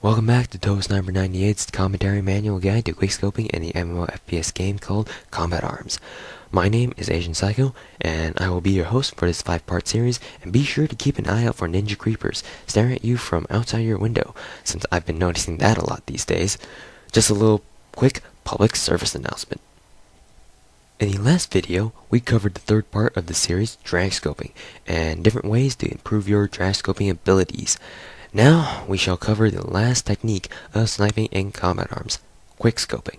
Welcome back to TouhouSniper98's commentary manual guide to quickscoping in the MMO FPS game called Combat Arms. My name is AzN3AlK0, and I will be your host for this 5-part series, and be sure to keep an eye out for ninja creepers staring at you from outside your window, since I've been noticing that a lot these days. Just a little quick public service announcement. In the last video, we covered the third part of the series, drag scoping, and different ways to improve your drag scoping abilities. Now, we shall cover the last technique of sniping in Combat Arms, quickscoping.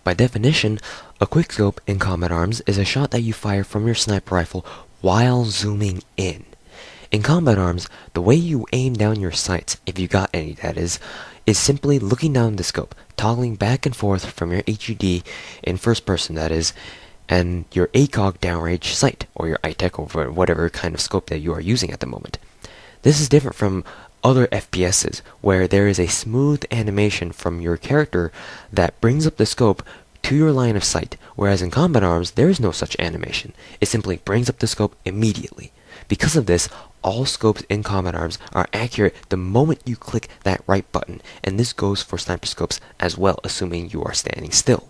By definition, a quickscope in Combat Arms is a shot that you fire from your sniper rifle while zooming in. In Combat Arms, the way you aim down your sights, if you got any that is simply looking down the scope, toggling back and forth from your HUD in first person that is, and your ACOG downrange sight, or your ITEC, or whatever kind of scope that you are using at the moment. This is different from other FPSs, where there is a smooth animation from your character that brings up the scope to your line of sight, whereas in Combat Arms, there is no such animation. It simply brings up the scope immediately. Because of this, all scopes in Combat Arms are accurate the moment you click that right button, and this goes for sniper scopes as well, assuming you are standing still.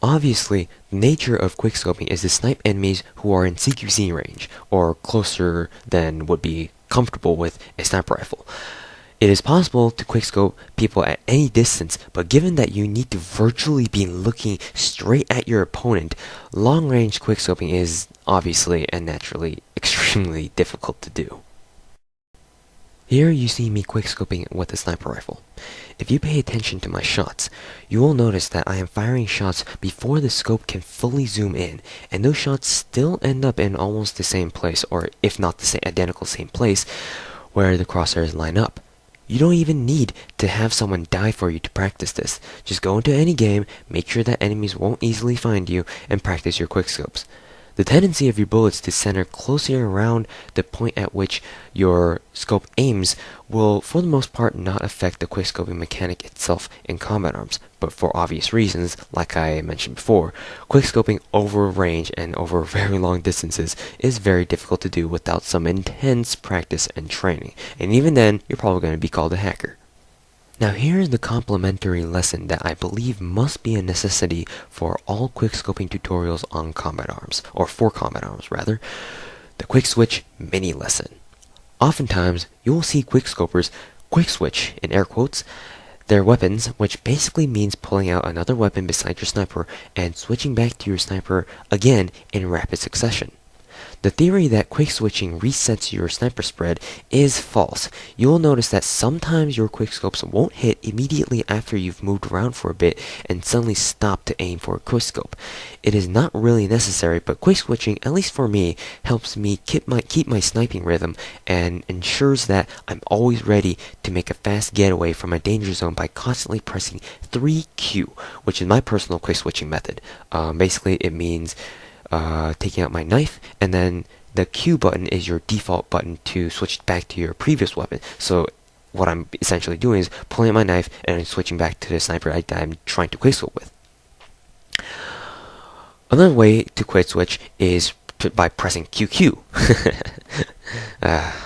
Obviously, the nature of quickscoping is to snipe enemies who are in CQC range, or closer than would be comfortable with a sniper rifle. It is possible to quickscope people at any distance, but given that you need to virtually be looking straight at your opponent, long-range quickscoping is obviously and naturally extremely difficult to do. Here you see me quickscoping with a sniper rifle. If you pay attention to my shots, you will notice that I am firing shots before the scope can fully zoom in, and those shots still end up in almost the same place, or if not the identical same place, where the crosshairs line up. You don't even need to have someone die for you to practice this. Just go into any game, make sure that enemies won't easily find you, and practice your quickscopes. The tendency of your bullets to center closer around the point at which your scope aims will, for the most part, not affect the quickscoping mechanic itself in Combat Arms, but for obvious reasons, like I mentioned before, quickscoping over range and over very long distances is very difficult to do without some intense practice and training, and even then, you're probably going to be called a hacker. Now here is the complementary lesson that I believe must be a necessity for all quickscoping tutorials on Combat Arms, or for Combat Arms rather, the quick switch mini lesson. Oftentimes, you will see quickscopers quick switch, in air quotes, their weapons, which basically means pulling out another weapon beside your sniper and switching back to your sniper again in rapid succession. The theory that quick switching resets your sniper spread is false. You will notice that sometimes your quickscopes won't hit immediately after you've moved around for a bit and suddenly stop to aim for a quickscope. It is not really necessary, but quick switching, at least for me, helps me keep my sniping rhythm and ensures that I'm always ready to make a fast getaway from a danger zone by constantly pressing 3Q, which is my personal quick switching method. Basically, it means taking out my knife, and then the Q button is your default button to switch back to your previous weapon. So what I'm essentially doing is pulling out my knife and then switching back to the sniper I'm trying to quickscope with. Another way to quick switch is by pressing QQ.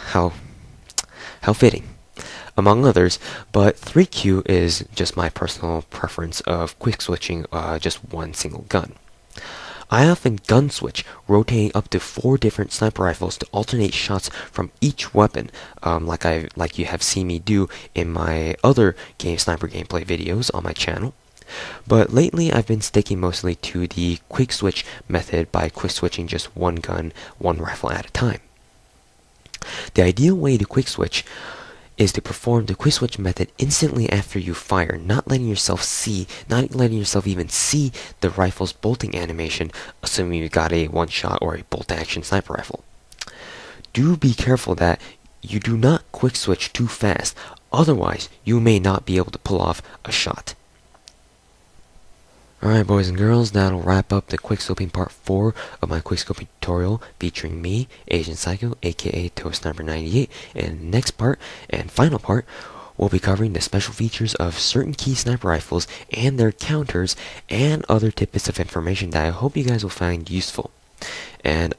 How fitting. Among others, but 3Q is just my personal preference of quick switching just one single gun. I often gun switch, rotating up to 4 different sniper rifles to alternate shots from each weapon, like you have seen me do in my other sniper gameplay videos on my channel. But lately I've been sticking mostly to the quick switch method by quick switching just one gun, one rifle at a time. The ideal way to quick switch is to perform the quick switch method instantly after you fire, not letting yourself even see the rifle's bolting animation, assuming you got a one-shot or a bolt-action sniper rifle. Do be careful that you do not quick switch too fast, otherwise you may not be able to pull off a shot. Alright boys and girls, that'll wrap up the quickscoping part 4 of my quickscoping tutorial featuring me, AzN3AlK0, aka TouhouSniper98, and the next part, and final part, we'll be covering the special features of certain key sniper rifles and their counters, and other tidbits of information that I hope you guys will find useful. And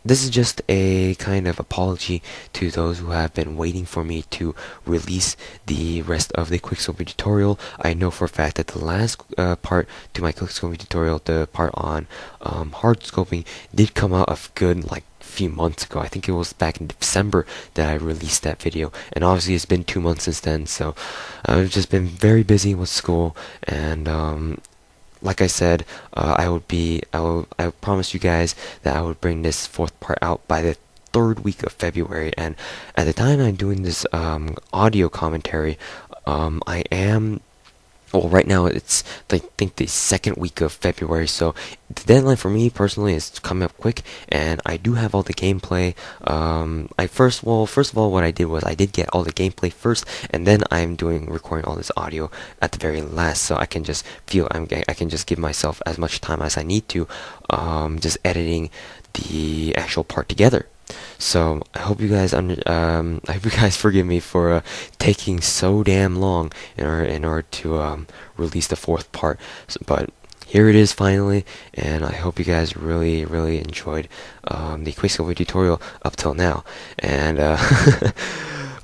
this is just a kind of apology to those who have been waiting for me to release the rest of the quickscoping tutorial. I know for a fact that the last part to my quickscoping tutorial, the part on hard scoping, did come out a good like few months ago. I think it was back in December that I released that video, and obviously it's been 2 months since then, so I've just been very busy with school, and like I said, I promised you guys that I would bring this 4th part out by the 3rd week of February, and at the time I'm doing this audio commentary, I am, well, right now it's I think the 2nd week of February, so the deadline for me personally is coming up quick, and I do have all the gameplay. First of all, what I did was I did get all the gameplay first, and then I'm recording all this audio at the very last, so I can just I can just give myself as much time as I need to, just editing the actual part together. So I hope you guys forgive me for taking so damn long in order to release the 4th part. But here it is finally, and I hope you guys really enjoyed the quickscoping tutorial up till now. And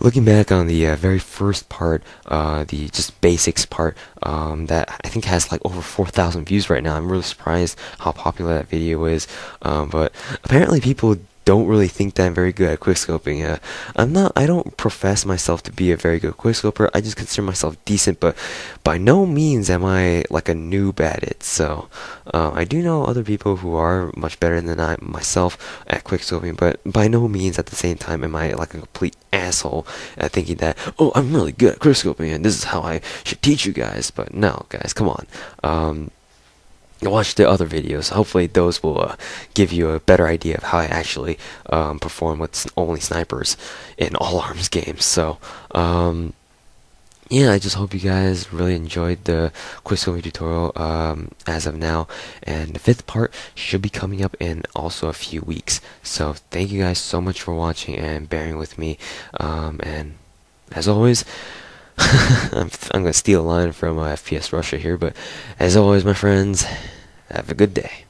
looking back on the very first part, the just basics part, that I think has like over 4,000 views right now. I'm really surprised how popular that video is. But apparently people don't really think that I'm very good at quickscoping. I don't profess myself to be a very good quickscoper. I just consider myself decent, but by no means am I like a noob at it. So I do know other people who are much better than I myself at quickscoping, but by no means at the same time am I like a complete asshole at thinking that, oh, I'm really good at quickscoping and this is how I should teach you guys. But no, guys, come on. Watch the other videos. Hopefully those will give you a better idea of how I actually perform with only snipers in all arms games. So yeah, I just hope you guys really enjoyed the quickscoping tutorial as of now, and the 5th part should be coming up in also a few weeks. So thank you guys so much for watching and bearing with me, and as always, I'm gonna steal a line from FPS Russia here, but as always, my friends, have a good day.